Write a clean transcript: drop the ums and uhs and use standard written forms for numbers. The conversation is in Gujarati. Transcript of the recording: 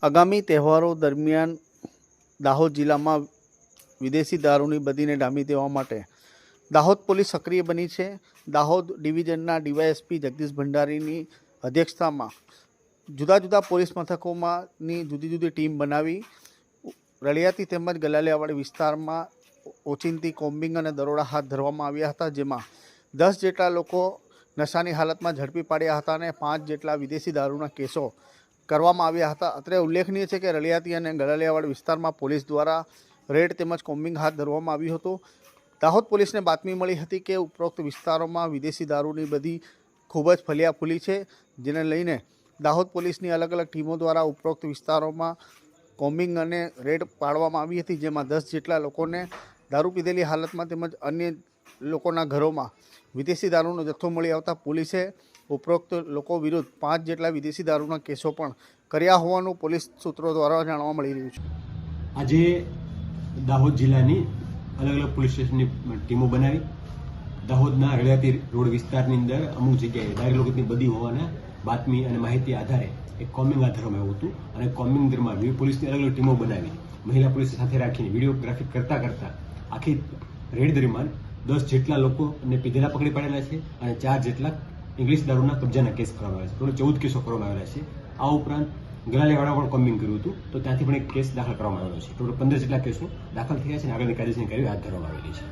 આગામી તહેવારો દરમિયાન દાહોદ જિલ્લામાં વિદેશી દારૂની બદીને ડામી દેવા માટે દાહોદ પોલીસ સક્રિય બની છે। દાહોદ ડિવિઝનના ડીવાયએસપી જગદીશ ભંડારીની અધ્યક્ષતામાં જુદા જુદા પોલીસ મથકોમાંની જુદી જુદી ટીમ બનાવી રળિયાતી તેમજ ગલાલિયાવાડી વિસ્તારમાં ઓચિંતી કોમ્બિંગ અને દરોડા હાથ ધરવામાં આવ્યા હતા, જેમાં 10 જેટલા લોકો નશાની હાલતમાં ઝડપી પાડ્યા હતા અને 5 જેટલા વિદેશી દારૂના કેસો કરવામાં આવ્યા હતા। અત્રે ઉલ્લેખનીય છે કે રળિયાતી અને ગલાલિયાવાડી વિસ્તારમાં પોલીસ દ્વારા રેડ તેમજ કોમ્બિંગ હાથ ધરવામાં આવ્યું હતું। દાહોદ પોલીસને બાતમી મળી હતી કે ઉપરોક્ત વિસ્તારોમાં વિદેશી દારૂની બધી ખૂબ જ ફલિયા ફૂલી છે, જેને લઈને દાહોદ પોલીસની અલગ અલગ ટીમો દ્વારા ઉપરોક્ત વિસ્તારોમાં કોમ્બિંગ અને રેડ પાડવામાં આવી હતી, જેમાં 10 જેટલા લોકોને દારૂ પીધેલી હાલતમાં તેમજ અન્ય લોકોના ઘરોમાં વિદેશી દારૂનો જથ્થો મળી આવતા પોલીસે ઉપરોક્ત લોકો વિરુદ્ધ 5 જેટલા વિદેશી દારૂના કેસો પણ કર્યા હોવાનું પોલીસ સૂત્રો દ્વારા જાણવા મળી રહ્યું છે। આજે દાહોદ જિલ્લાની અલગ અલગ પોલીસ સ્ટેશનની ટીમો બનાવી દાહોદના રળિયાતી રોડ વિસ્તારની અંદર અમુક જગ્યાએ દારૂ લોકોની બદી હોવાના બાતમી અને માહિતી આધારે એક કોમ્બિંગ હાથ ધરવામાં આવ્યું હતું અને કોમ્બિંગ દરમિયાન પોલીસની અલગ અલગ ટીમો બનાવી મહિલા પોલીસ સાથે રાખીને વિડીયોગ્રાફી કરતા આખી રેડ દરમિયાન 10 જેટલા લોકોને પીધેલા પકડી પાડેલા છે અને 4 જેટલા ઇંગ્લિશ દારૂના કબજાના કેસ કરવામાં આવ્યા છે। ટોટલ 14 કેસો કરવામાં આવેલા છે। આ ઉપરાંત ગલાલિયાવાડા પણ કોમ્બિંગ કર્યું હતું તો ત્યાંથી પણ એક કેસ દાખલ કરવામાં આવેલો છે। ટોટલ 15 જેટલા કેસો દાખલ થયા છે અને આગળની કાયદેસરની કાર્યવાહી હાથ ધરવામાં આવેલી છે।